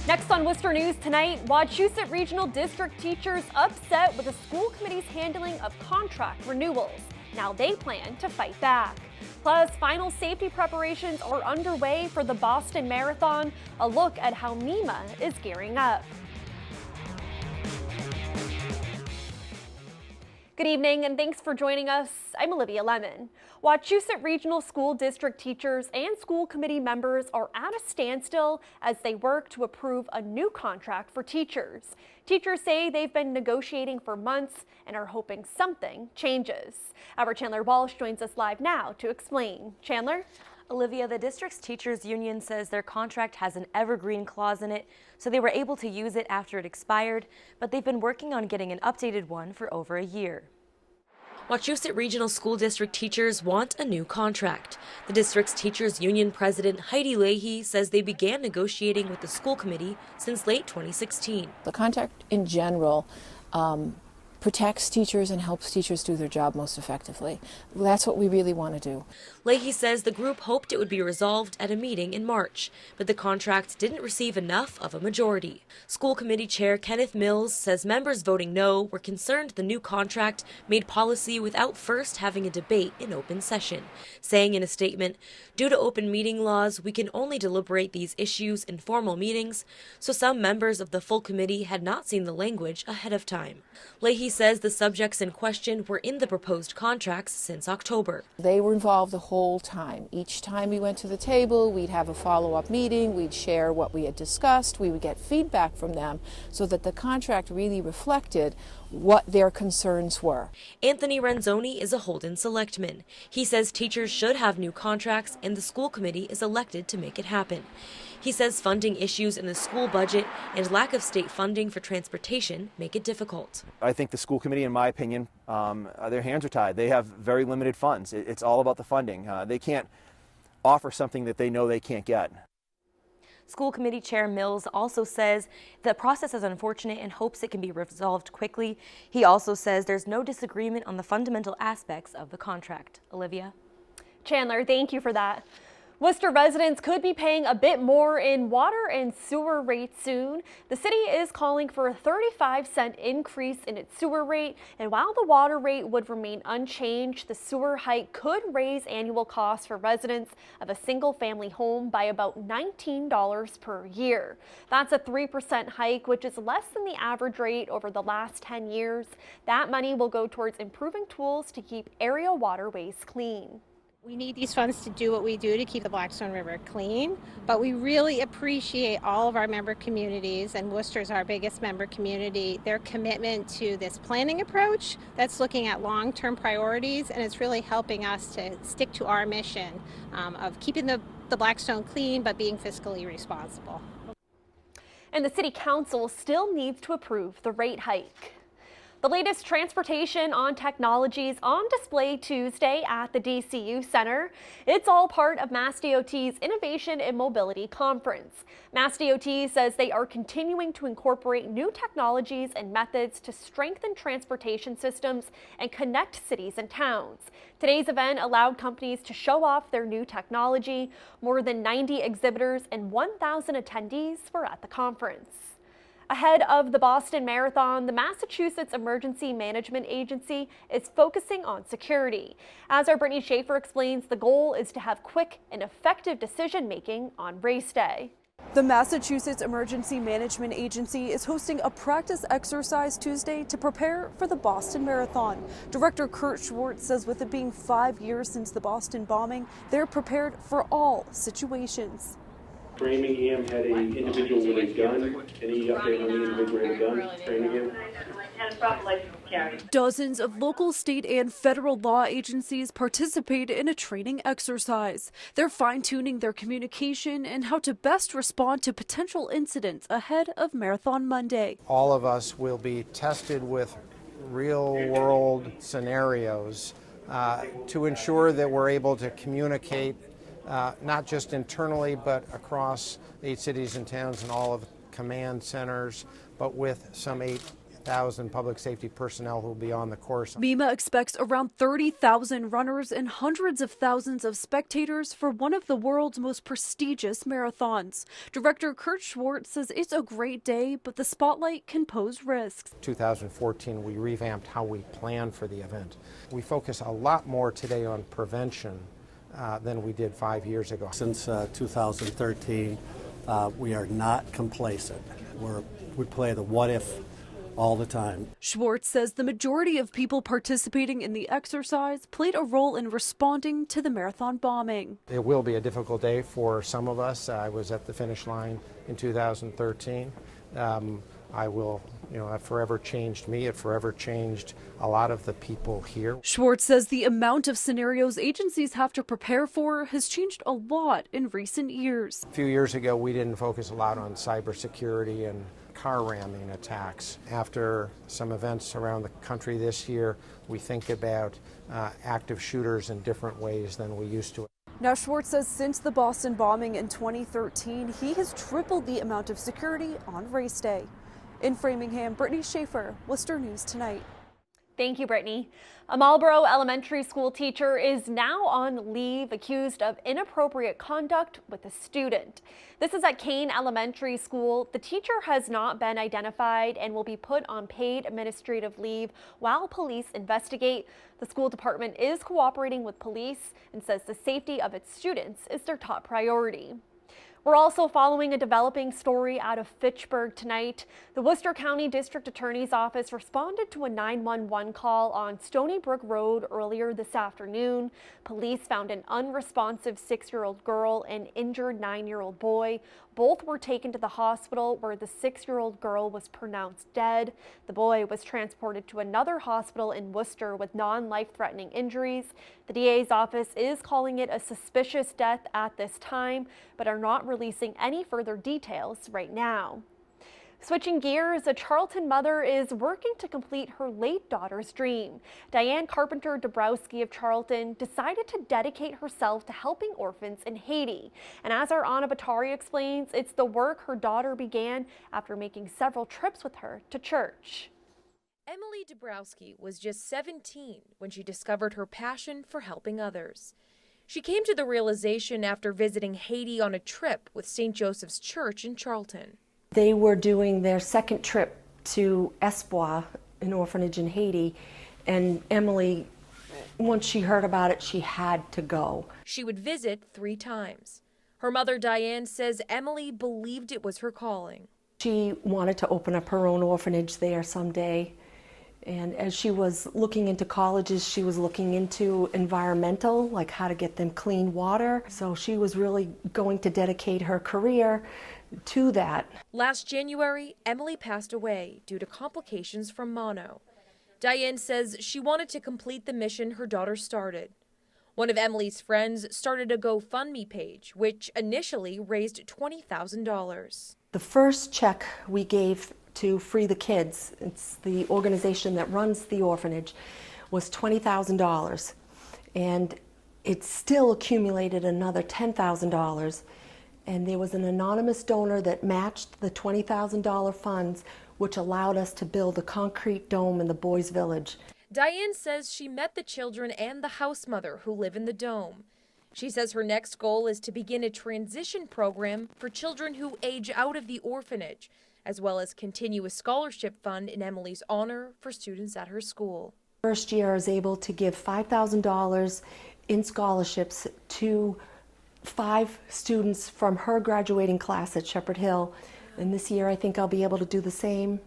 Next on Worcester News tonight, Wachusett Regional District teachers upset with the school committee's handling of contract renewals. Now they plan to fight back. Plus, final safety preparations are underway for the Boston Marathon. A look at how MEMA is gearing up. Good evening and thanks for joining us. I'm Olivia Lemon. Wachusett Regional School District teachers and school committee members are at a standstill as they work to approve a new contract for teachers. Teachers say they've been negotiating for months and are hoping something changes. Our Chandler Walsh joins us live now to explain. Chandler? Olivia, the district's teachers union says their contract has an evergreen clause in it, so they were able to use it after it expired, but they've been working on getting an updated one for over a year. Wachusett Regional School District teachers want a new contract. The district's teachers union president Heidi Leahy says they began negotiating with the school committee since late 2016. The contract in general protects teachers and helps teachers do their job most effectively. That's what we really want to do. Leahy says the group hoped it would be resolved at a meeting in March, but the contract didn't receive enough of a majority. School committee chair Kenneth Mills says members voting no were concerned the new contract made policy without first having a debate in open session, saying in a statement, "Due to open meeting laws, we can only deliberate these issues in formal meetings, so some members of the full committee had not seen the language ahead of time." Leahy says the subjects in question were in the proposed contracts since October. They were involved the whole time. Each time we went to the table, we'd have a follow-up meeting, we'd share what we had discussed, we would get feedback from them so that the contract really reflected what their concerns were. Anthony Renzoni is a Holden selectman. He says teachers should have new contracts and the school committee is elected to make it happen. He says funding issues in the school budget and lack of state funding for transportation make it difficult. I think the school committee, in my opinion, their hands are tied. They have very limited funds. It's all about the funding. They can't offer something that they know they can't get. School committee chair Mills also says the process is unfortunate and hopes it can be resolved quickly. He also says there's no disagreement on the fundamental aspects of the contract. Olivia? Chandler, thank you for that. Worcester residents could be paying a bit more in water and sewer rates soon. The city is calling for a 35-cent increase in its sewer rate, and while the water rate would remain unchanged, the sewer hike could raise annual costs for residents of a single-family home by about $19 per year. That's a 3% hike, which is less than the average rate over the last 10 years. That money will go towards improving tools to keep area waterways clean. We need these funds to do what we do to keep the Blackstone River clean, but we really appreciate all of our member communities, and Worcester is our biggest member community, their commitment to this planning approach that's looking at long-term priorities, and it's really helping us to stick to our mission of keeping the Blackstone clean but being fiscally responsible. And the City Council still needs to approve the rate hike. The latest transportation on technologies on display Tuesday at the DCU Center. It's all part of MassDOT's Innovation and Mobility Conference. MassDOT says they are continuing to incorporate new technologies and methods to strengthen transportation systems and connect cities and towns. Today's event allowed companies to show off their new technology. More than 90 exhibitors and 1,000 attendees were at the conference. Ahead of the Boston Marathon, the Massachusetts Emergency Management Agency is focusing on security. As our Brittany Schaefer explains, the goal is to have quick and effective decision-making on race day. The Massachusetts Emergency Management Agency is hosting a practice exercise Tuesday to prepare for the Boston Marathon. Director Kurt Schwartz says with it being 5 years since the Boston bombing, they're prepared for all situations. Framingham had an individual with a gun. Any update on the individual with a gun? Framingham? Dozens of local, state, and federal law agencies participate in a training exercise. They're fine-tuning their communication and how to best respond to potential incidents ahead of Marathon Monday. All of us will be tested with real-world scenarios to ensure that we're able to communicate not just internally, but across 8 cities and towns and all of the command centers, but with some 1,000 public safety personnel who will be on the course. MEMA expects around 30,000 runners and hundreds of thousands of spectators for one of the world's most prestigious marathons. Director Kurt Schwartz says it's a great day, but the spotlight can pose risks. 2014, we revamped how we plan for the event. We focus a lot more today on prevention than we did 5 years ago. Since 2013, we are not complacent. We play the what if all the time. Schwartz says the majority of people participating in the exercise played a role in responding to the marathon bombing. It will be a difficult day for some of us. I was at the finish line in 2013. It forever changed me. It forever changed a lot of the people here. Schwartz says the amount of scenarios agencies have to prepare for has changed a lot in recent years. A few years ago, we didn't focus a lot on cybersecurity and car ramming attacks. After some events around the country this year, we think about active shooters in different ways than we used to. Now, Schwartz says since the Boston bombing in 2013, he has tripled the amount of security on race day. In Framingham, Brittany Schaefer, Worcester News Tonight. Thank you, Brittany. A Marlborough elementary school teacher is now on leave accused of inappropriate conduct with a student. This is at Kane Elementary School. The teacher has not been identified and will be put on paid administrative leave while police investigate. The school department is cooperating with police and says the safety of its students is their top priority. We're also following a developing story out of Fitchburg tonight. The Worcester County District Attorney's Office responded to a 911 call on Stony Brook Road earlier this afternoon. Police found an unresponsive 6-year-old girl and injured 9-year-old boy. Both were taken to the hospital where the 6-year-old girl was pronounced dead. The boy was transported to another hospital in Worcester with non-life-threatening injuries. The DA's office is calling it a suspicious death at this time, but are not releasing any further details right now. Switching gears, a Charlton mother is working to complete her late daughter's dream. Diane Carpenter-Dabrowski of Charlton decided to dedicate herself to helping orphans in Haiti. And as our Anna Batari explains, it's the work her daughter began after making several trips with her to church. Emily Dabrowski was just 17 when she discovered her passion for helping others. She came to the realization after visiting Haiti on a trip with St. Joseph's Church in Charlton. They were doing their second trip to Espoir, an orphanage in Haiti, and Emily, once she heard about it, she had to go. She would visit 3 times. Her mother, Diane, says Emily believed it was her calling. She wanted to open up her own orphanage there someday. And as she was looking into colleges, she was looking into environmental, like how to get them clean water. So she was really going to dedicate her career to that. Last January, Emily passed away due to complications from mono. Diane says she wanted to complete the mission her daughter started. One of Emily's friends started a GoFundMe page, which initially raised $20,000. The first check we gave to Free the Kids, it's the organization that runs the orphanage, was $20,000. And it still accumulated another $10,000. And there was an anonymous donor that matched the $20,000 funds, which allowed us to build a concrete dome in the boys' village. Diane says she met the children and the house mother who live in the dome. She says her next goal is to begin a transition program for children who age out of the orphanage, as well as continue a scholarship fund in Emily's honor for students at her school. First year I was able to give $5,000 in scholarships to 5 students from her graduating class at Shepherd Hill. And this year I think I'll be able to do the same.